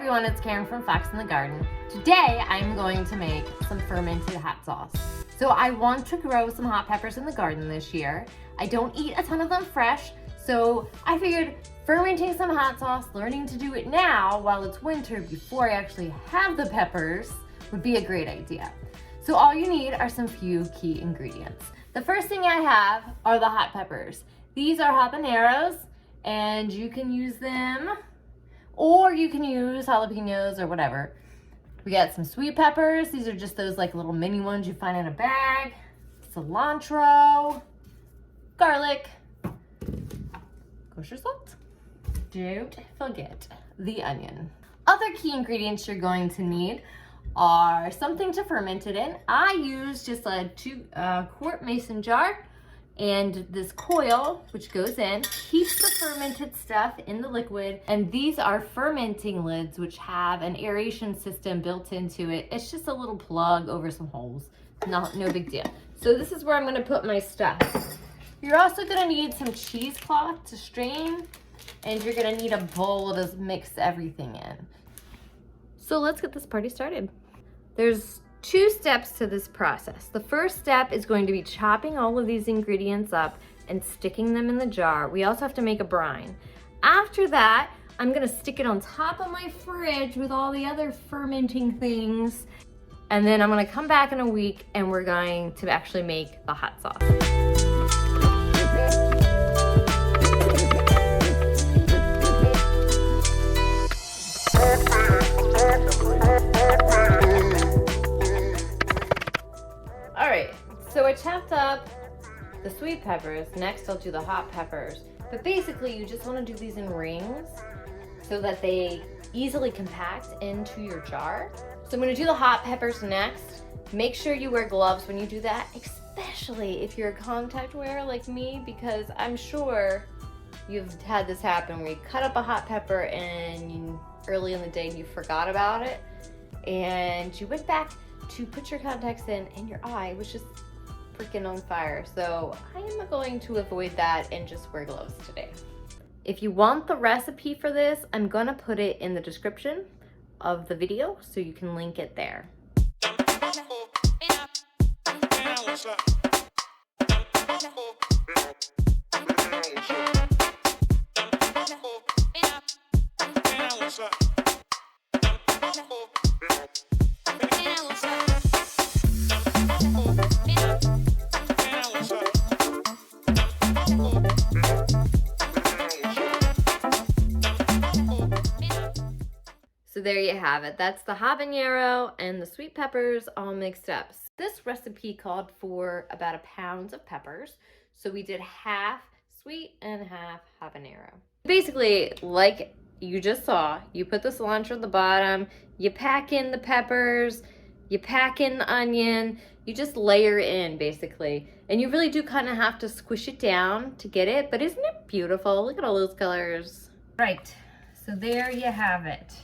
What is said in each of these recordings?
everyone, it's Karen from Fox in the Garden. Today I'm going to make some fermented hot sauce. So I want to grow some hot peppers in the garden this year. I don't eat a ton of them fresh, so I figured fermenting some hot sauce, learning to do it now while it's winter before I actually have the peppers would be a great idea. So all you need are some few key ingredients. The first thing I have are the hot peppers. These are habaneros, and you can use them, or you can use jalapenos or whatever. We got some sweet peppers. These are just those like little mini ones you find in a bag. Cilantro, garlic, kosher salt. Don't forget the onion. Other key ingredients you're going to need are something to ferment it in. I use just a 2-quart mason jar and this coil, which goes in, keeps the fermented stuff in the liquid. And these are fermenting lids, which have an aeration system built into it. It's just a little plug over some holes. No big deal. So this is where I'm gonna put my stuff. You're also gonna need some cheesecloth to strain, and you're gonna need a bowl to mix everything in. So let's get this party started. There's 2 steps to this process. The first step is going to be chopping all of these ingredients up and sticking them in the jar. We also have to make a brine. After that, I'm gonna stick it on top of my fridge with all the other fermenting things. And then I'm gonna come back in a week and we're going to actually make the hot sauce. So I chopped up the sweet peppers. Next I'll do the hot peppers. But basically you just want to do these in rings so that they easily compact into your jar. So I'm going to do the hot peppers next. Make sure you wear gloves when you do that, especially if you're a contact wearer like me, because I'm sure you've had this happen where you cut up a hot pepper and early in the day you forgot about it and you went back to put your contacts in and your eye was just freaking on fire. So I am going to avoid that and just wear gloves today. If you want the recipe for this, I'm gonna put it in the description of the video so you can link it there. So there you have it. That's the habanero and the sweet peppers all mixed up. This recipe called for about 1 pound of peppers. So we did half sweet and half habanero. Basically, like you just saw, you put the cilantro at the bottom, you pack in the peppers, you pack in the onion, you just layer in basically. And you really do kind of have to squish it down to get it, but isn't it beautiful? Look at all those colors. Right, so there you have it.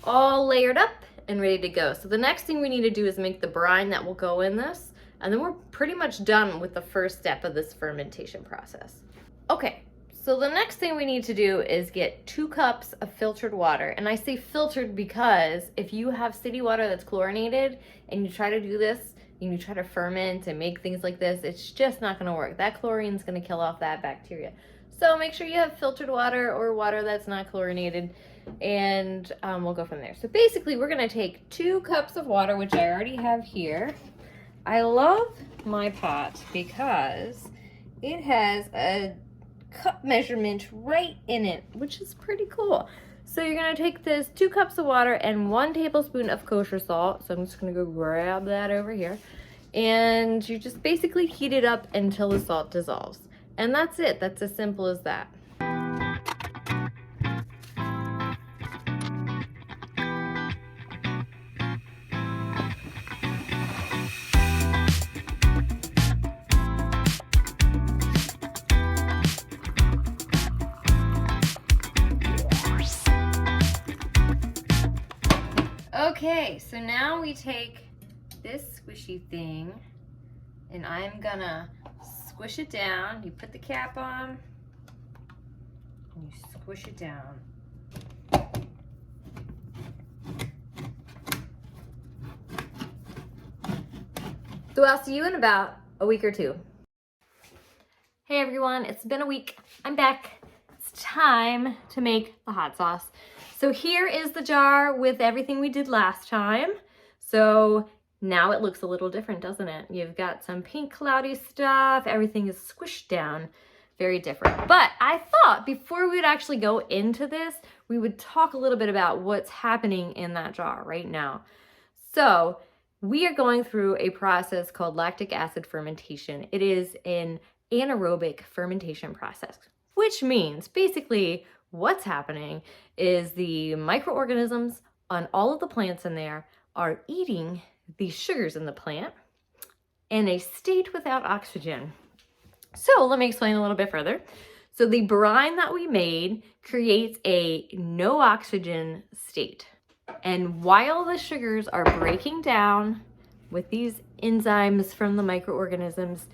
All layered up and ready to go. So the next thing we need to do is make the brine that will go in this, and then we're pretty much done with the first step of this fermentation process. Okay, so the next thing we need to do is get 2 cups of filtered water. And I say filtered because if you have city water that's chlorinated and you try to do this and you try to ferment and make things like this, it's just not gonna work. That chlorine's gonna kill off that bacteria. So make sure you have filtered water or water that's not chlorinated, and we'll go from there. So basically we're gonna take 2 cups of water, which I already have here. I love my pot because it has a cup measurement right in it, which is pretty cool. So you're gonna take this 2 cups of water and 1 tablespoon of kosher salt. So I'm just gonna go grab that over here. And you just basically heat it up until the salt dissolves. And that's it. That's as simple as that. Okay, so now we take this squishy thing and I'm gonna squish it down. You put the cap on and you squish it down. So I'll see you in about a week or two. Hey everyone, it's been a week. I'm back. It's time to make the hot sauce. So here is the jar with everything we did last time. So now it looks a little different, doesn't it? You've got some pink cloudy stuff. Everything is squished down. Very different. But I thought before we would actually go into this, we would talk a little bit about what's happening in that jar right now. So we are going through a process called lactic acid fermentation. It is an anaerobic fermentation process, which means basically what's happening is the microorganisms on all of the plants in there are eating the sugars in the plant in a state without oxygen. So let me explain a little bit further. So the brine that we made creates a no oxygen state. And while the sugars are breaking down with these enzymes from the microorganisms,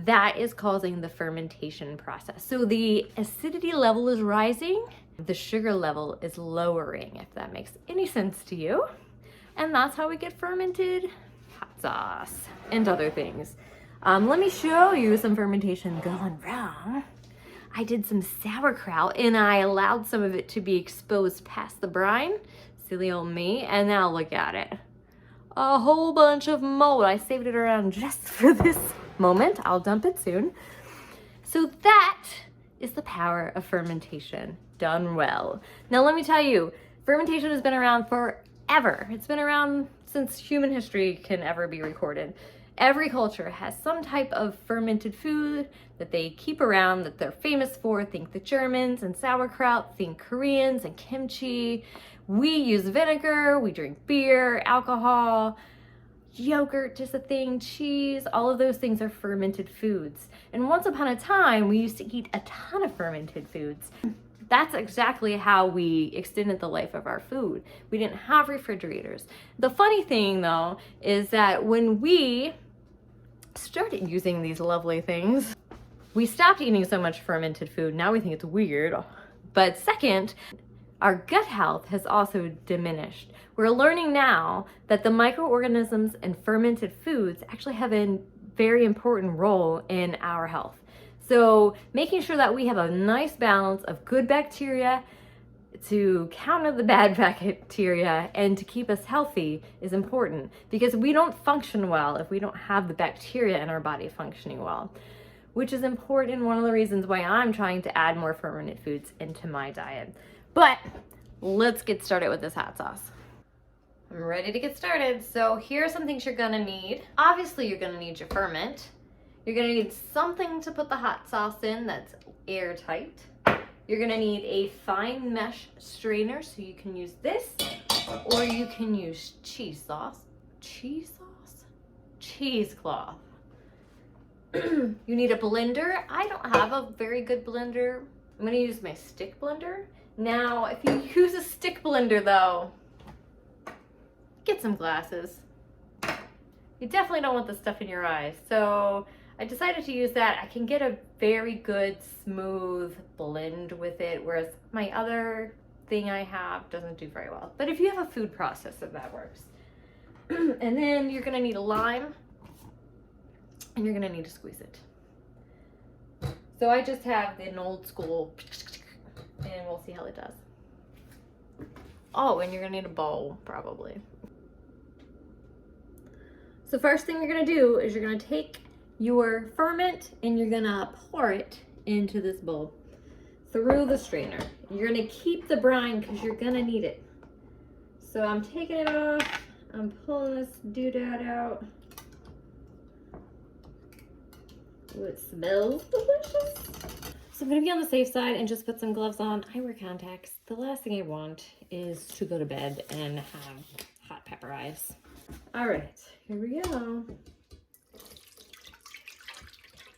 that is causing the fermentation process. So the acidity level is rising, the sugar level is lowering, if that makes any sense to you. And that's how we get fermented hot sauce and other things. Let me show you some fermentation gone wrong. I did some sauerkraut and I allowed some of it to be exposed past the brine. Silly old me. And now look at it. A whole bunch of mold. I saved it around just for this moment. I'll dump it soon. So that is the power of fermentation done well. Now let me tell you, fermentation has been around forever. It's been around since human history can ever be recorded. Every culture has some type of fermented food that they keep around that they're famous for. Think the Germans and sauerkraut, think Koreans and kimchi. We use vinegar, we drink beer, alcohol, yogurt is a thing, cheese, all of those things are fermented foods. And once upon a time, we used to eat a ton of fermented foods. That's exactly how we extended the life of our food. We didn't have refrigerators. The funny thing though, is that when we started using these lovely things, we stopped eating so much fermented food. Now we think it's weird. But second, our gut health has also diminished. We're learning now that the microorganisms and fermented foods actually have a very important role in our health. So making sure that we have a nice balance of good bacteria to counter the bad bacteria and to keep us healthy is important, because we don't function well if we don't have the bacteria in our body functioning well, which is important. One of the reasons why I'm trying to add more fermented foods into my diet. But let's get started with this hot sauce. I'm ready to get started. So here are some things you're gonna need. Obviously, you're gonna need your ferment. You're gonna need something to put the hot sauce in that's airtight. You're gonna need a fine mesh strainer, so you can use this, or you can use cheesecloth. You need a blender. I don't have a very good blender. I'm gonna use my stick blender. Now, if you use a stick blender though, get some glasses. You definitely don't want the stuff in your eyes. So I decided to use that. I can get a very good smooth blend with it, whereas my other thing I have doesn't do very well. But if you have a food processor, that works. And then you're gonna need a lime, and you're gonna need to squeeze it. So I just have an old school, and we'll see how it does. Oh, and you're gonna need a bowl, probably. So first thing you're gonna do is you're gonna take your ferment and you're gonna pour it into this bowl through the strainer. You're gonna keep the brine because you're gonna need it. So I'm taking it off, I'm pulling this doodad out. Ooh, it smells delicious. So I'm gonna be on the safe side and just put some gloves on. I wear contacts. The last thing I want is to go to bed and have hot pepper eyes. All right, here we go.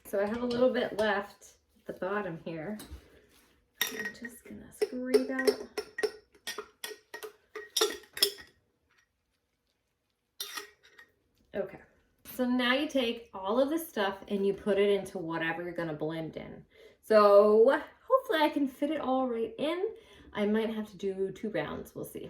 So I have a little bit left at the bottom here. I'm just gonna scrape out. Okay. So now you take all of this stuff and you put it into whatever you're gonna blend in. So hopefully I can fit it all right in. I might have to do 2 rounds, we'll see.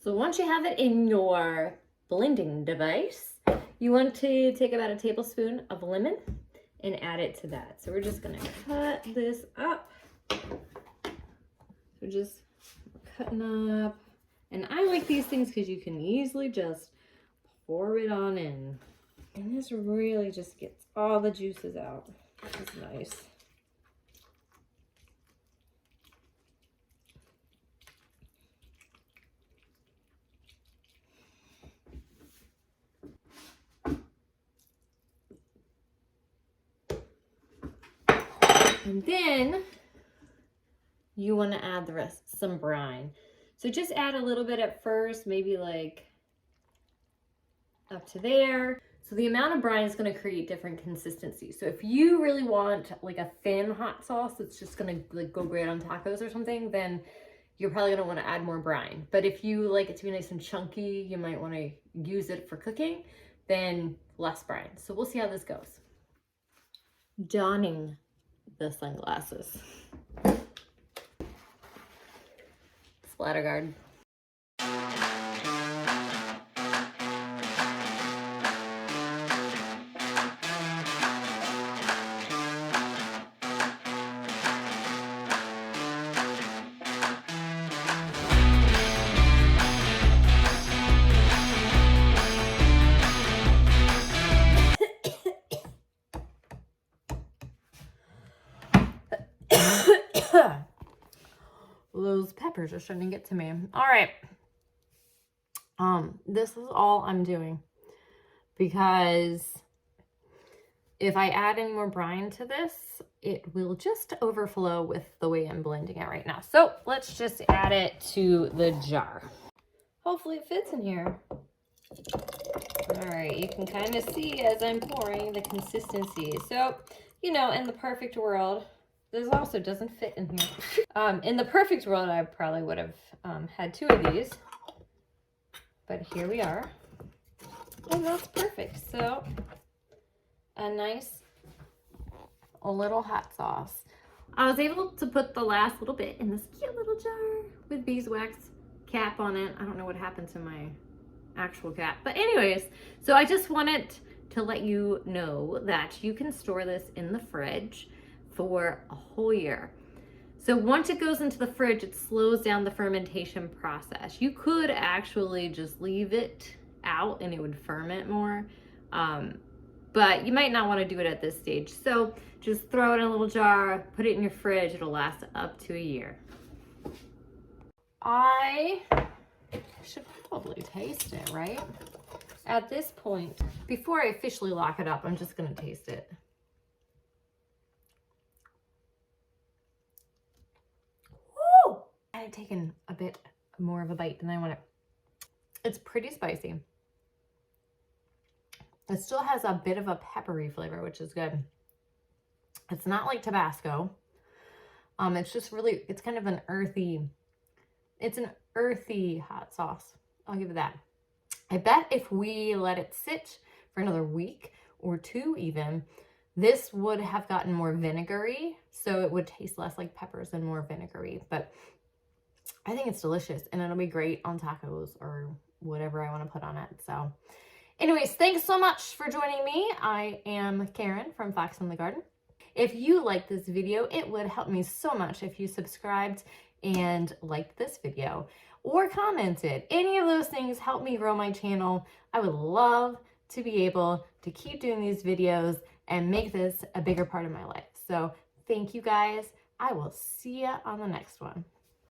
So once you have it in your blending device, you want to take about a tablespoon of lemon and add it to that. So we're just gonna cut this up. So just cutting up. And I like these things because you can easily just pour it on in. And this really just gets all the juices out. It's nice. And then you want to add the rest, some brine. So just add a little bit at first, maybe like up to there. So the amount of brine is going to create different consistencies. So if you really want like a thin hot sauce that's just going to like go great on tacos or something, then you're probably going to want to add more brine. But if you like it to be nice and chunky, you might want to use it for cooking, then less brine. So we'll see how this goes. Donning the sunglasses. Splatter guard. Those peppers are starting to get to me. All right. This is all I'm doing because if I add any more brine to this, it will just overflow with the way I'm blending it right now. So let's just add it to the jar. Hopefully it fits in here. All right, you can kind of see as I'm pouring the consistency. So, you know, in the perfect world, this also doesn't fit in here. In the perfect world, I probably would have had 2 of these, but here we are, and that's perfect. So, a nice little hot sauce. I was able to put the last little bit in this cute little jar with beeswax cap on it. I don't know what happened to my actual cap, but anyways, so I just wanted to let you know that you can store this in the fridge for a whole year. So once it goes into the fridge, it slows down the fermentation process. You could actually just leave it out and it would ferment more, but you might not want to do it at this stage. So just throw it in a little jar, put it in your fridge. It'll last up to a year. I should probably taste it, right? At this point, before I officially lock it up, I'm just going to taste it. Woo! I had taken a bit more of a bite than I wanted. It's pretty spicy. It still has a bit of a peppery flavor, which is good. It's not like Tabasco. It's just really, it's kind of an earthy, it's an earthy hot sauce. I'll give it that. I bet if we let it sit for another week or 2 even, this would have gotten more vinegary, so it would taste less like peppers and more vinegary. But I think it's delicious, and it'll be great on tacos or whatever I want to put on it. So anyways, thanks so much for joining me. I am Karen from Fox in the Garden. If you liked this video, it would help me so much if you subscribed and liked this video or commented. Any of those things help me grow my channel. I would love to be able to keep doing these videos and make this a bigger part of my life. So thank you guys. I will see you on the next one.